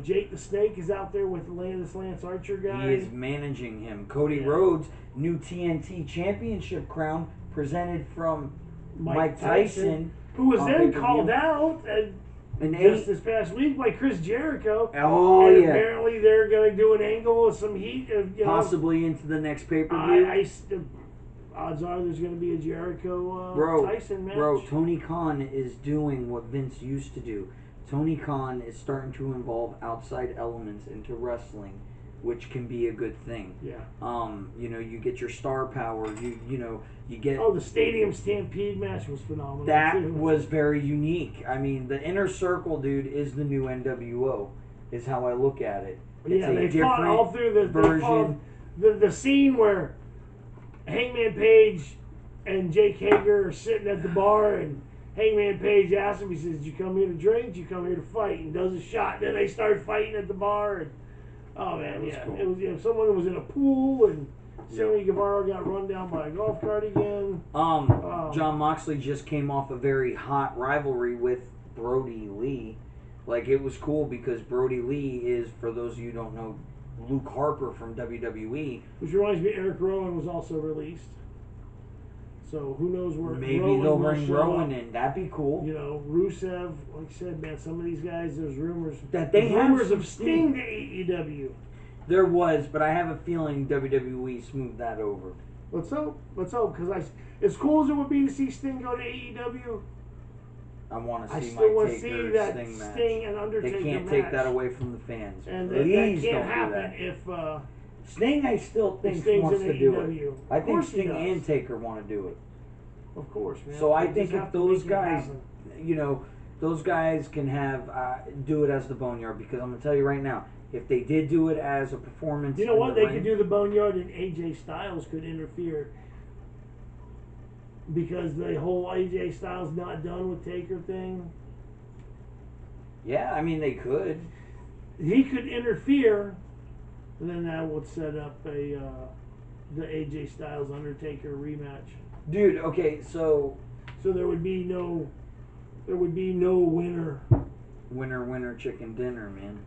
Jake the Snake is out there with this Lance Archer guy. He is managing him. Cody Rhodes, new TNT Championship crown presented from Mike Tyson, who was then called out just this past week by Chris Jericho. Oh, and apparently they're going to do an angle with some heat. Possibly into the next pay-per-view. Odds are there's going to be a Jericho Tyson match. Bro, Tony Khan is doing what Vince used to do. Tony Khan is starting to involve outside elements into wrestling, which can be a good thing. Yeah. You get your star power. You get. Oh, the Stadium Stampede match was phenomenal. That was very unique. I mean, the Inner Circle, dude, is the new NWO. Is how I look at it. It's they fought all through the version. The scene where Hangman Page and Jake Hager are sitting at the bar and Hangman Page asks him, he says, "Did you come here to drink? Did you come here to fight?" And does a shot. And then they start fighting at the bar. And, oh, man, cool. It was someone was in a pool, and Sammy Guevara got run down by a golf cart again. John Moxley just came off a very hot rivalry with Brody Lee. Like, it was cool because Brody Lee is, for those of you who don't know, Luke Harper from WWE. Which reminds me, Eric Rowan was also released. So who knows where maybe they'll bring Rowan in. That'd be cool. Rusev, like I said, man, some of these guys, there's rumors of Sting to AEW. There was, but I have a feeling WWE smoothed that over. Let's hope. Because as cool as it would be to see Sting go to AEW, I want to see still my Taker Sting match. Sting and Undertaker They can't take that away from the fans. And please that can't don't happen do that. if Sting, I still think wants to do it. I think Sting and Taker want to do it. Of course, man. So I think if those guys, those guys can do it as the Boneyard, because I'm gonna tell you right now, if they did do it as a performance, you know what, they could do the Boneyard, and AJ Styles could interfere because the whole AJ Styles not done with Taker thing. Yeah, I mean they could. He could interfere, and then that would set up the AJ Styles Undertaker rematch. Dude, okay, so there would be no winner. Winner, chicken dinner, man.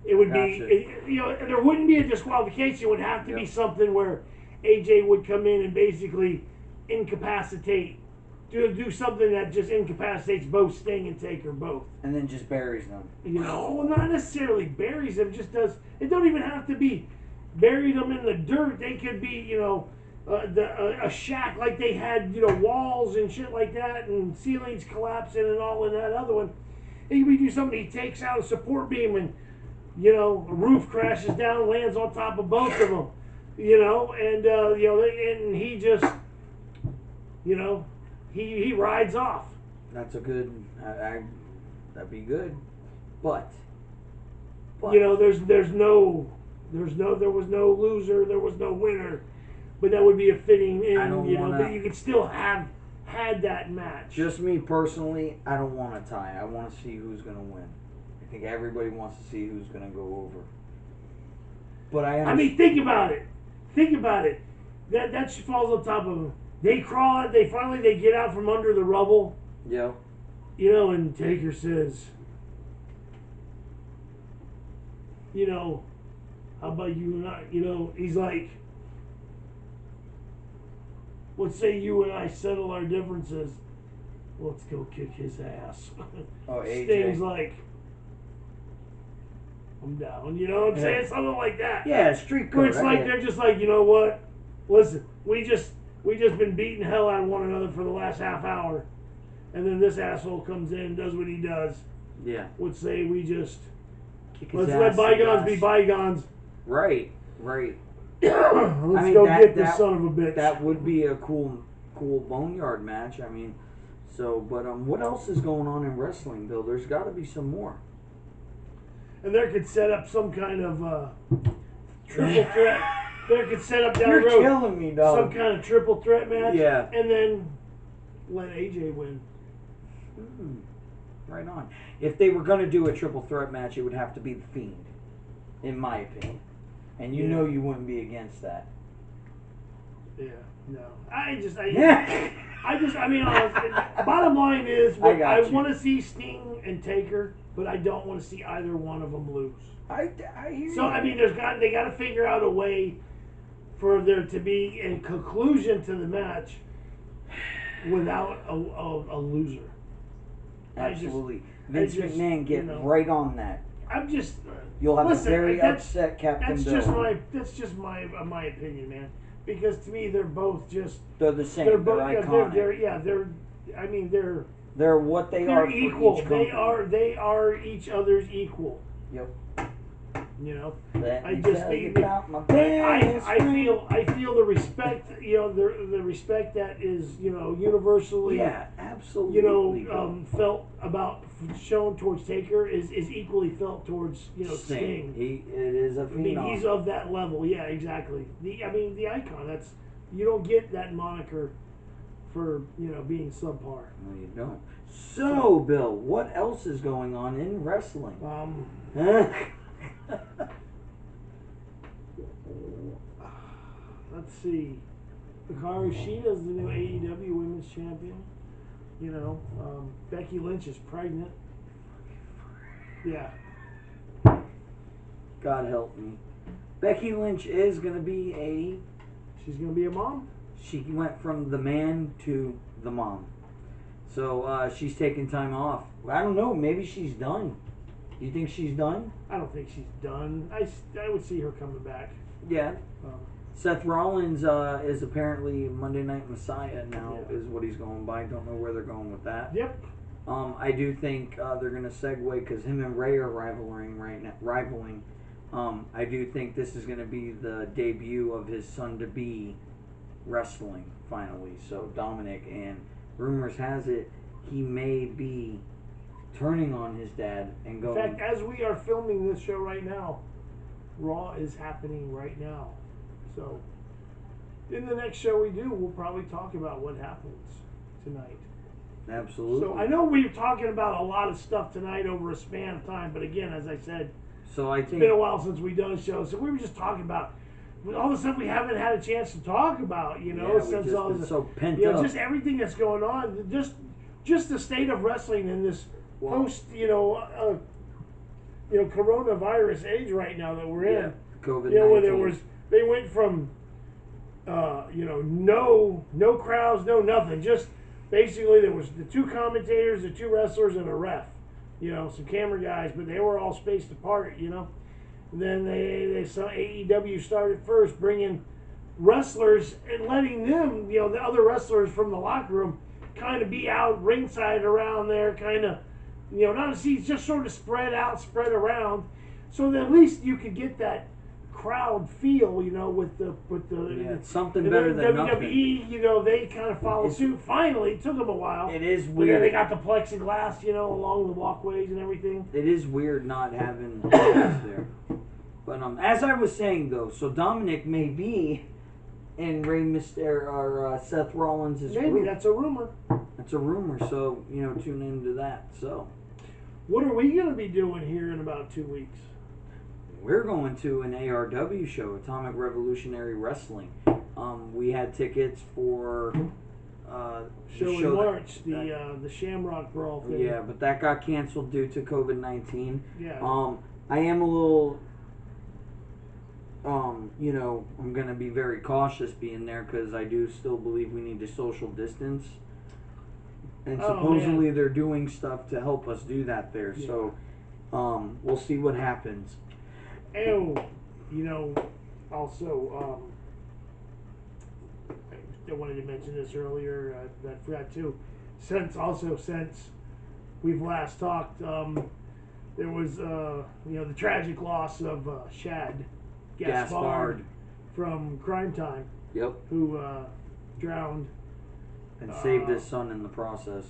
It would be, there wouldn't be a disqualification. It would have to be something where AJ would come in and basically incapacitate, do something that just incapacitates both Sting and Taker both. And then just buries them. Well, not necessarily buries them, just does, it don't even have to be bury them in the dirt. They could be, a shack like they had, walls and shit like that and ceilings collapsing and all in that other one. It could do something, he takes out a support beam and, a roof crashes down, lands on top of both of them, and he just, he rides off. That's a good, that'd be good, but there was no loser, there was no winner, but that would be a fitting end, but you could still have had that match. Just me personally, I don't want a tie. I want to see who's going to win. I think everybody wants to see who's going to go over. But I mean, think about it. That falls on top of them. They crawl out, they get out from under the rubble. Yeah. And Taker says, how about you and I? He's like, let's say you and I settle our differences. Let's go kick his ass. Oh, AJ. Sting's like, I'm down. You know what I'm saying? Something like that. Yeah, street code. Where it's like they're just like, you know what? Listen, we just been beating hell out of one another for the last half hour, and then this asshole comes in and does what he does. Yeah. Let's say we just let's let bygones be bygones. Right. Let's go get this son of a bitch. That would be a cool boneyard match. I mean, but what else is going on in wrestling, Bill? There's got to be some more. And there could set up some kind of triple threat. There could set up down the road. You're killing me, dog. Some kind of triple threat match. Yeah. And then let AJ win. Right on. If they were going to do a triple threat match, it would have to be The Fiend, in my opinion. And you know you wouldn't be against that. Yeah, no. I mean, honestly, bottom line is, I want to see Sting and Taker. but I don't want to see either one of them lose. I hear So you. I mean, they got to figure out a way for there to be a conclusion to the match without a loser. Absolutely. Vince just, McMahon, get right on that. I'm just. You'll have listen, a very upset Captain that's Bill. That's just my opinion, man. Because to me, they're both just. They're the same. They're They're both. iconic. I mean, they're. They're what they They're are equal. for each company. They are each other's equal. Yep. You know. Let I me just tell you think about my best friend. I feel the respect. You know, the respect that is universally. Yeah, absolutely. Felt about shown towards Taker is equally felt towards Sting. It is a phenom. I mean, he's of that level. Yeah, exactly. The icon. That's you don't get that moniker for being subpar. No, you don't. So, Bill, what else is going on in wrestling? Let's see. Hikaru Shida is the new AEW Women's Champion. Becky Lynch is pregnant. Yeah. God help me. Becky Lynch is going to be She's going to be a mom? She went from the man to the mom. So she's taking time off. I don't know. Maybe she's done. You think she's done? I don't think she's done. I would see her coming back. Yeah. Seth Rollins is apparently Monday Night Messiah now, is what he's going by. Don't know where they're going with that. Yep. I do think they're going to segue because him and Ray are rivaling right now. I do think this is going to be the debut of his son-to-be wrestling finally. So Dominic, and rumors has it he may be turning on his dad and going. In fact, as we are filming this show right now, Raw is happening right now. So, in the next show we do, we'll probably talk about what happens tonight. Absolutely. So, I know we're talking about a lot of stuff tonight over a span of time, but again, as I said, it's been a while since we've done a show, so we were just talking about all the stuff we haven't had a chance to talk about, since all the so pent up. Just everything that's going on, just the state of wrestling in this post, coronavirus age right now that we're in. COVID-19. Where they went from, no crowds, no nothing. Just basically there was the two commentators, the two wrestlers, and a ref. Some camera guys, but they were all spaced apart. And then they saw AEW started first, bringing wrestlers and letting them, the other wrestlers from the locker room, kind of be out ringside around there, kind of, not see, just sort of spread around, so that at least you could get that crowd feel, with the something better than WWE, nothing. They kind of followed suit. Finally, it took them a while. It is but weird. Then they got the plexiglass, along the walkways and everything. It is weird not having there. But as I was saying though, so Dominic may be in Rey Mysterio or Seth Rollins' Maybe group. That's a rumor. That's a rumor. So tune into that. So, what are we going to be doing here in about 2 weeks? We're going to an ARW show, Atomic Revolutionary Wrestling. We had tickets for show in March, the Shamrock Brawl thing. Yeah, but that got canceled due to COVID-19. Yeah. I am a little, I'm going to be very cautious being there because I do still believe we need to social distance. And supposedly they're doing stuff to help us do that there. Yeah. So we'll see what happens. And, also, I wanted to mention this earlier, I forgot too. Since we've last talked, there was, the tragic loss of Shad Gaspard from Crime Time. Yep. Who drowned. And saved his son in the process.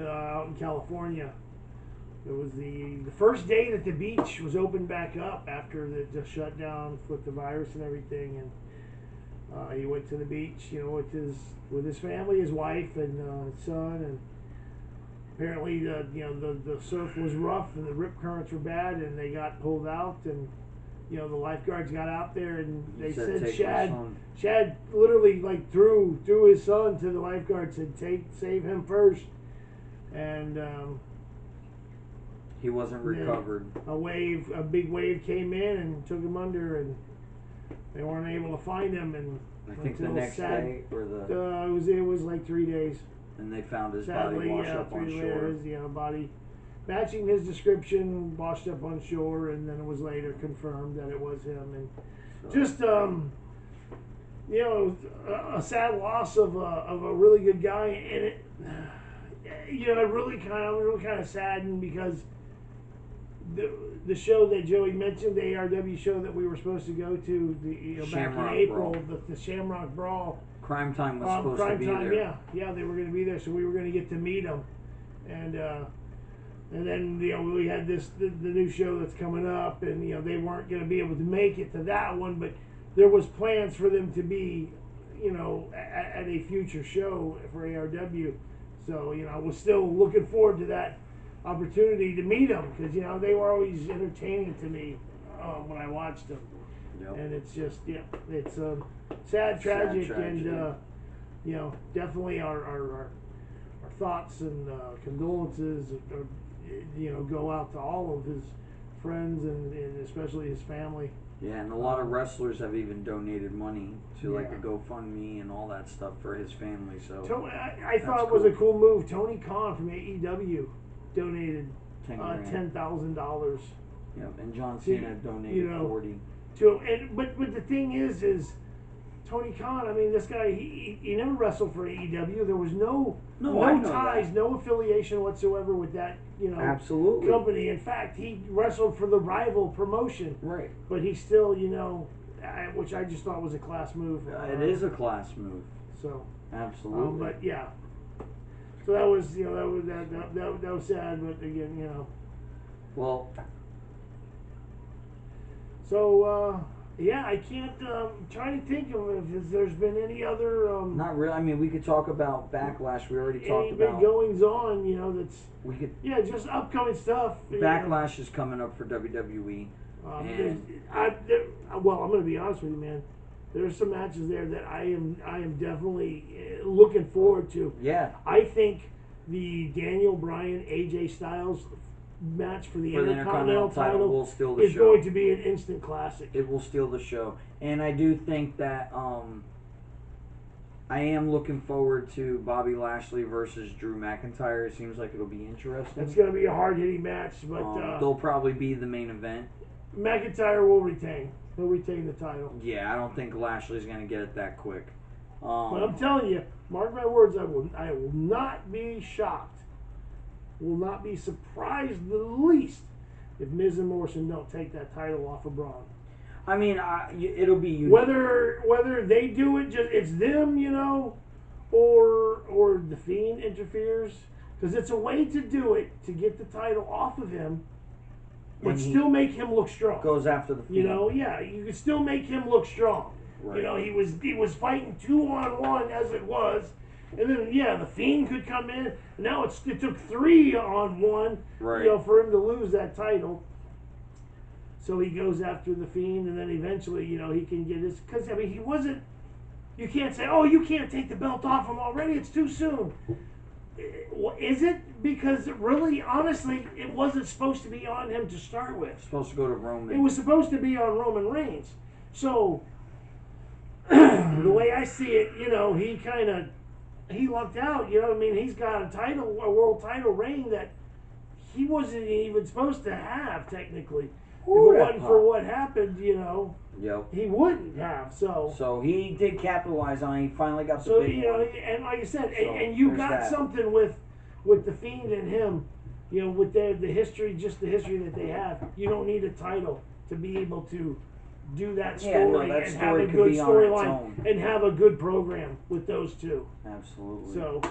Out in California. It was the first day that the beach was opened back up after the shutdown with the virus and everything, and he went to the beach, with his family, his wife and his son, and apparently the surf was rough and the rip currents were bad, and they got pulled out, and the lifeguards got out there, and they said Shad literally threw his son to the lifeguards, said save him first, and He wasn't recovered. A big wave came in and took him under, and they weren't able to find him. And I think the next day or it was like 3 days. And they found his Sadly, body washed up on 3 shore. days, body matching his description, washed up on shore, and then it was later confirmed that it was him. And So, just a sad loss of a really good guy, and it really kind of saddened because the show that Joey mentioned, the ARW show that we were supposed to go to back in April, the Shamrock Brawl. Crime Time was supposed to be there. Yeah, they were going to be there, so we were going to get to meet them, and then we had the new show that's coming up, and they weren't going to be able to make it to that one, but there was plans for them to be, at a future show for ARW, so I was still looking forward to that opportunity to meet them because they were always entertaining to me when I watched them. Yep. And it's just it's sad, tragic, and definitely our thoughts and condolences go out to all of his friends and especially his family. Yeah, and a lot of wrestlers have even donated money to like a GoFundMe and all that stuff for his family. So I thought it was a cool move. Tony Khan from AEW donated $10,000. Yeah, and John Cena donated 40. But the thing is Tony Khan. I mean, this guy he never wrestled for AEW. There was no ties, no affiliation whatsoever with that absolutely company. In fact, he wrestled for the rival promotion. Right. But he still which I just thought was a class move. It is a class move. So absolutely. But yeah. So that was that was sad. But again Well. So, I can't try to think of if there's been any other... Not really. I mean, we could talk about Backlash. We already talked about... goings on, that's... We could... Yeah, just upcoming stuff. Backlash is coming up for WWE. I'm going to be honest with you, man. There's some matches there that I am definitely looking forward to. Yeah. I think the Daniel Bryan, AJ Styles match for the Intercontinental title will steal the is show. going to be an instant classic. It will steal the show. And I do think that I am looking forward to Bobby Lashley versus Drew McIntyre. It seems like it'll be interesting. It's going to be a hard-hitting match, but they'll probably be the main event. McIntyre will retain. He'll retain the title. Yeah, I don't think Lashley's going to get it that quick. But I'm telling you, mark my words, I will not be shocked. Will not be surprised the least if Miz and Morrison don't take that title off of Braun. I mean, it'll be unique. Whether they do it, just it's them, or the Fiend interferes, because it's a way to do it to get the title off of him, but still make him look strong. Goes after the Fiend. You can still make him look strong. Right. He was fighting 2-on-1 as it was. And then, the Fiend could come in. Now it took 3-on-1, right. For him to lose that title. So he goes after the Fiend, and then eventually, he can get his. Because he wasn't. You can't say, "Oh, you can't take the belt off him already. It's too soon." Is it? Because really, honestly, it wasn't supposed to be on him to start with. It's supposed to go to Roman. It was supposed to be on Roman Reigns. So the way I see it, he lucked out, he's got a world title reign that he wasn't even supposed to have, technically. If it wasn't for what happened, Yep. he wouldn't have, So he did capitalize on it. He finally got the big one. And like I said, and you got something with the Fiend and him, with the history, just the history that they have. You don't need a title to be able to do that story and have a good storyline and have a good program with those two. Absolutely. So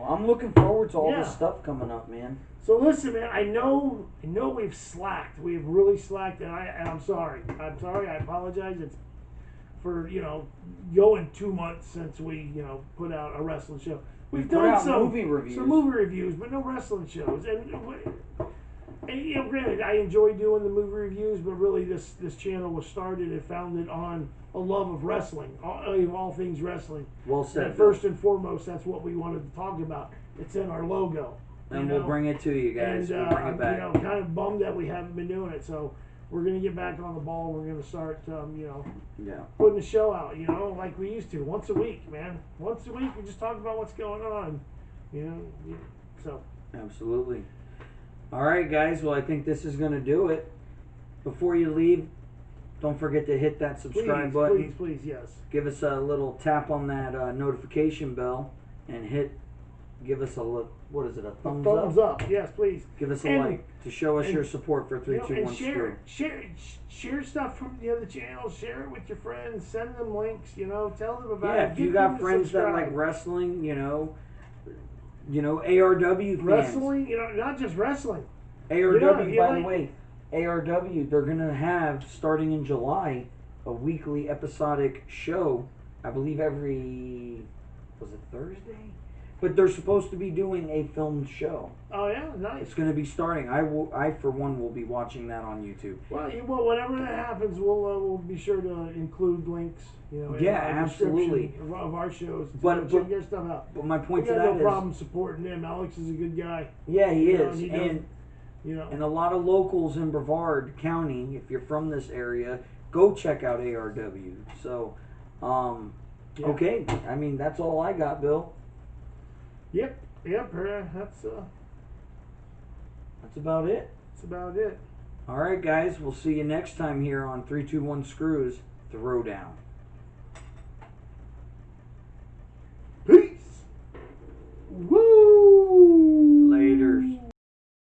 I'm looking forward to all this stuff coming up, man. So listen, man, I know we've slacked. We've really slacked, and I'm sorry. I apologize. It's for going 2 months since we put out a wrestling show. We've done some movie reviews, but no wrestling shows. And granted, I enjoy doing the movie reviews, but really this channel was started and founded on a love of wrestling, all things wrestling. Well said. And first and foremost, that's what we wanted to talk about. It's in our logo. And we'll bring it to you guys. And We'll bring it back. kind of bummed that we haven't been doing it. So we're gonna get back on the ball. We're gonna start, putting the show out. Like we used to, once a week, man. Once a week, we just talk about what's going on. So. Absolutely. All right, guys. Well, I think this is gonna do it. Before you leave, don't forget to hit that subscribe button. Please, yes. Give us a little tap on that notification bell and give us a look. What is it? A thumbs up? Thumbs up. Yes, please. Give us a like to show us your support for 321 Screw. Share stuff from the other channels. Share it with your friends. Send them links. Tell them about it. Yeah, if you got friends that like wrestling, ARW fans. Wrestling, not just wrestling. ARW, by the way, ARW, they're gonna have starting in July a weekly episodic show. I believe was it Thursday? But they're supposed to be doing a filmed show. Oh yeah, nice. It's going to be starting. I for one will be watching that on YouTube. Well, whenever that happens, we'll be sure to include links. Absolutely. Of our shows. But check their stuff out. But my point to that is, no problem supporting them. Alex is a good guy. Yeah, he is, and a lot of locals in Brevard County. If you're from this area, go check out ARW. So, okay. I mean, that's all I got, Bill. Yep. That's about it. That's about it. All right, guys. We'll see you next time here on 321 Screws Throwdown. Peace. Woo.